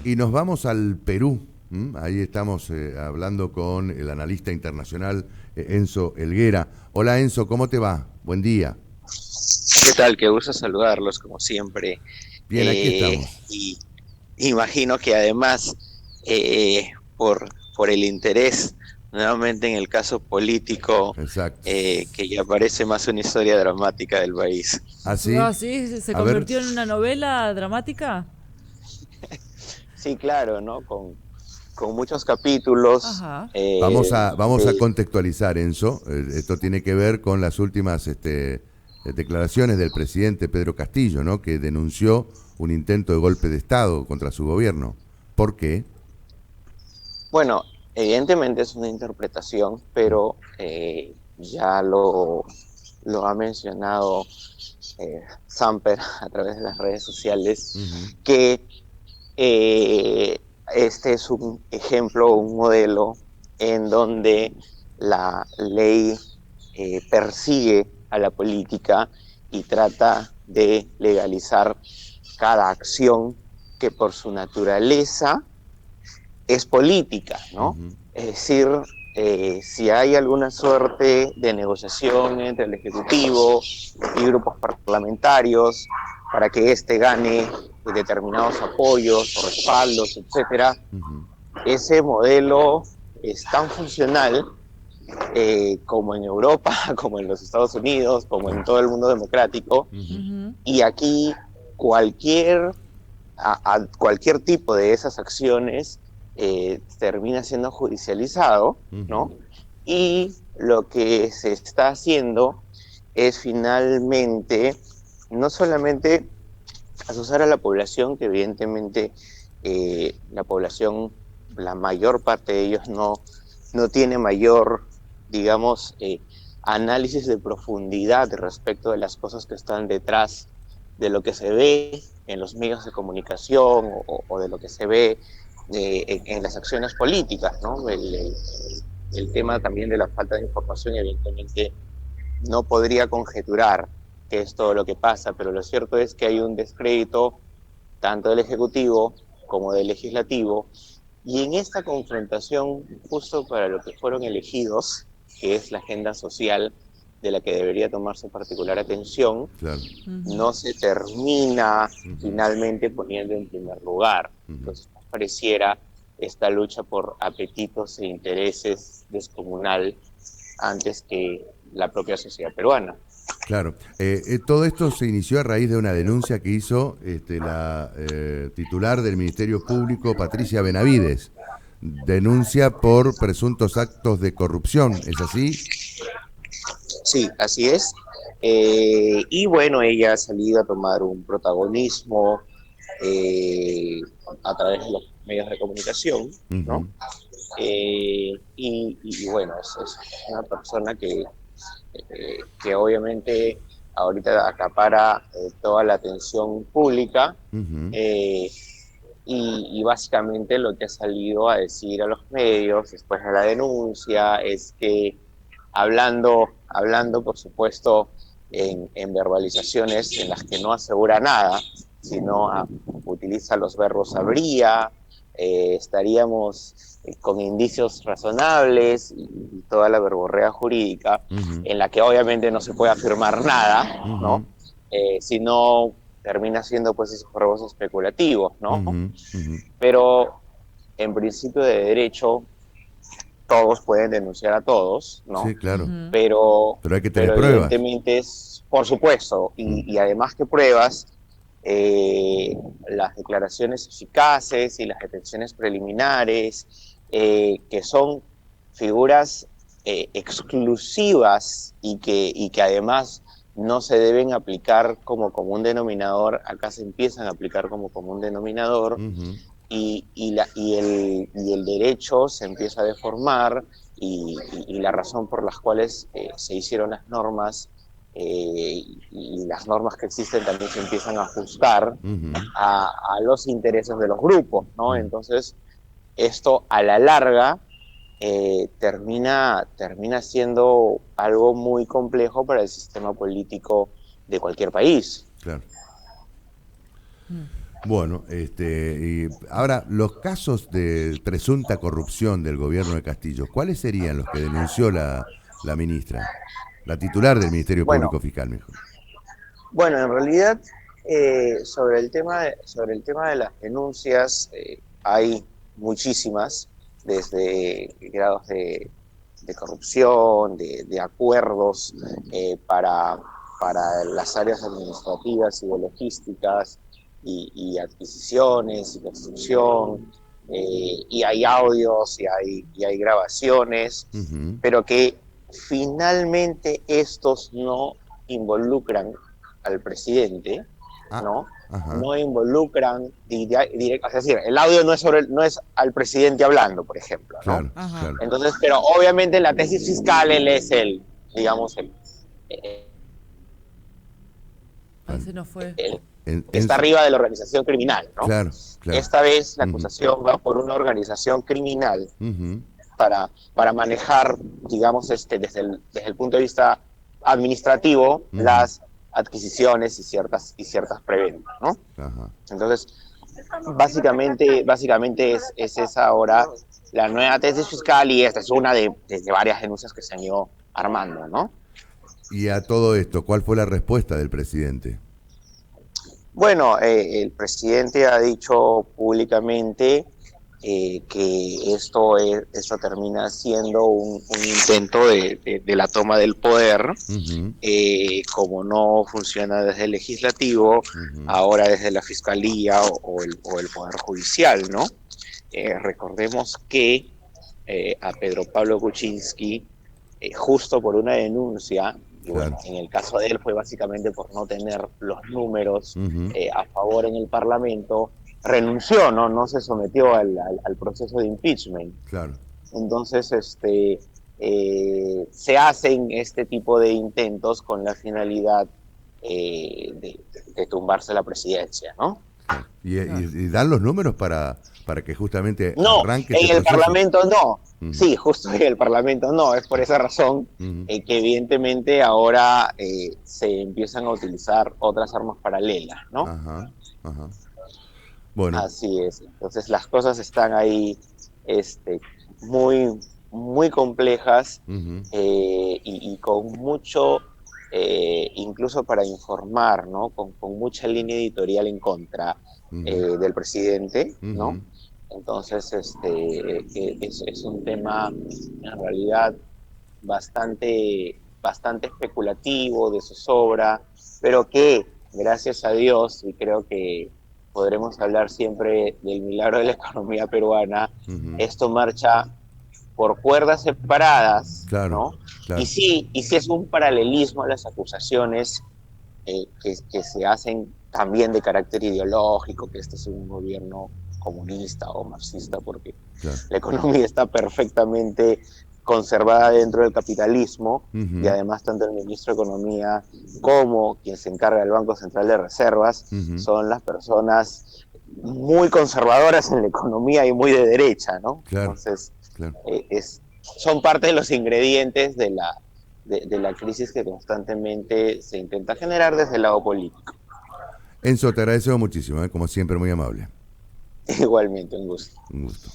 Y nos vamos al Perú. Ahí estamos hablando con el analista internacional Enzo Helguera. Hola Enzo, ¿cómo te va? Buen día. ¿Qué tal? Qué gusto saludarlos como siempre. Bien, aquí estamos. Y imagino que además por el interés nuevamente en el caso político, Exacto. que ya parece más una historia dramática del país. ¿Ah, Ah, sí? sí, se A ver, convirtió en una novela dramática. Sí, claro, ¿no? Con muchos capítulos. Ajá. vamos a contextualizar, Enzo. Esto tiene que ver con las últimas declaraciones del presidente Pedro Castillo, ¿no? Que denunció un intento de golpe de Estado contra su gobierno. ¿Por qué? Bueno, evidentemente es una interpretación, pero ya lo ha mencionado Samper a través de las redes sociales, Ujú. que este es un ejemplo, un modelo en donde la ley persigue a la política y trata de legalizar cada acción que por su naturaleza es política, ¿no? Ujú. Es decir, si hay alguna suerte de negociación entre el Ejecutivo y grupos parlamentarios para que éste gane determinados apoyos o respaldos, etcétera, Ujú. ese modelo es tan funcional como en Europa, como en los Estados Unidos, como en Claro. todo el mundo democrático, Ujú. Ujú. y aquí cualquier a cualquier tipo de esas acciones termina siendo judicializado, Ujú. ¿no? Y lo que se está haciendo es finalmente no solamente asusar a la población, que evidentemente la población, la mayor parte de ellos no tiene mayor, digamos, análisis de profundidad respecto de las cosas que están detrás de lo que se ve en los medios de comunicación o de lo que se ve en las acciones políticas, ¿no? El tema también de la falta de información, evidentemente, no podría conjeturar qué es todo lo que pasa, pero lo cierto es que hay un descrédito tanto del Ejecutivo como del Legislativo, y en esta confrontación, justo para lo que fueron elegidos, que es la agenda social de la que debería tomarse particular atención, Claro. Ujú. no se termina Ujú. finalmente poniendo en primer lugar. Ujú. Entonces, pareciera esta lucha por apetitos e intereses descomunal antes que la propia sociedad peruana. Claro. Todo esto se inició a raíz de una denuncia que hizo la titular del Ministerio Público, Patricia Benavides. Denuncia por presuntos actos de corrupción. ¿Es así? Sí, así es. Y bueno, ella ha salido a tomar un protagonismo eh, a través de los medios de comunicación, ¿no? Ujú. Y bueno, es una persona que obviamente ahorita acapara toda la atención pública, Ujú. eh, y básicamente lo que ha salido a decir a los medios después de la denuncia es que hablando por supuesto en verbalizaciones en las que no asegura nada, sino utiliza los verbos habría, estaríamos con indicios razonables y toda la verborrea jurídica, Ujú. en la que obviamente no se puede afirmar nada, Ujú. ¿no? Sino termina siendo pues esos juegos especulativos, ¿no? Ujú. Ujú. Pero en principio de derecho todos pueden denunciar a todos, ¿no? Sí, claro. Ujú. Pero, Pero hay que tener pero pruebas. evidentemente es, por supuesto, Mm. y además que pruebas, eh, las declaraciones eficaces y las detenciones preliminares, que son figuras exclusivas y que además no se deben aplicar como común denominador, acá se empiezan a aplicar como común denominador, Ujú. y el derecho se empieza a deformar y la razón por las cuales se hicieron las normas y las normas que existen también se empiezan a ajustar Ujú. a los intereses de los grupos, ¿no? Mm. Entonces, esto a la larga termina siendo algo muy complejo para el sistema político de cualquier país. Claro. Bueno, y ahora, los casos de presunta corrupción del gobierno de Castillo, ¿cuáles serían los que denunció la ministra? La titular del Ministerio Bueno, Público Fiscal, mejor. bueno, en realidad sobre el tema de las denuncias hay muchísimas, desde grados de corrupción, de acuerdos para las áreas administrativas y de logísticas y adquisiciones y construcción, y hay audios y hay grabaciones, Ujú. pero que finalmente estos no involucran al presidente, Ah, ¿no? ajá, No involucran es decir, el audio no es al presidente hablando, por ejemplo, ¿no? claro, Ajá. claro. Entonces, pero obviamente en la tesis fiscal él es digamos, eh, Ahí se nos fue. el que En está su- arriba de la organización criminal, ¿no? claro, claro. Esta vez la Ujú, acusación va por una organización criminal ujú, para manejar, digamos, desde el punto de vista administrativo, ujú, las adquisiciones y ciertas preventas, ¿no? ajá. Entonces, básicamente es esa ahora la nueva tesis fiscal y esta es una de varias denuncias que se han ido armando, ¿no? Y a todo esto, ¿cuál fue la respuesta del presidente? Bueno, el presidente ha dicho públicamente que esto termina siendo un intento de la toma del poder, Ujú, como no funciona desde el legislativo, ujú, ahora desde la fiscalía o el poder judicial, ¿no? Recordemos que a Pedro Pablo Kuczynski, justo por una denuncia, y bueno, claro. en el caso de él fue básicamente por no tener los números Ujú, a favor en el Parlamento, renunció, ¿no? No se sometió al proceso de impeachment. claro. Entonces, se hacen este tipo de intentos con la finalidad de tumbarse la presidencia, ¿no? Claro. Claro. Y dan los números para que justamente No, arranque este en el proceso. Parlamento no. Ujú, Sí, justo en el Parlamento no. Es por esa razón ujú, que evidentemente ahora se empiezan a utilizar otras armas paralelas, ¿no? ajá, ajá. Bueno, Así es. Entonces las cosas están ahí este, muy, muy complejas ujú, y con mucho, incluso para informar, ¿no? Con mucha línea editorial en contra ujú, del presidente, ¿no? ujú, Entonces, es un tema en realidad bastante especulativo, de zozobra, pero que, gracias a Dios, y creo que podremos hablar siempre del milagro de la economía peruana, ujú. esto marcha por cuerdas separadas, Claro, ¿no? claro. Y sí es un paralelismo a las acusaciones que se hacen también de carácter ideológico, que este es un gobierno comunista o marxista, porque Claro. la economía está perfectamente conservada dentro del capitalismo y Ujú, además tanto el ministro de Economía como quien se encarga del Banco Central de Reservas ujú, son las personas muy conservadoras en la economía y muy de derecha, ¿no? claro, Entonces, claro. son parte de los ingredientes de la crisis que constantemente se intenta generar desde el lado político. Enzo, te agradezco muchísimo, como siempre, muy amable. Igualmente, un gusto. Un gusto.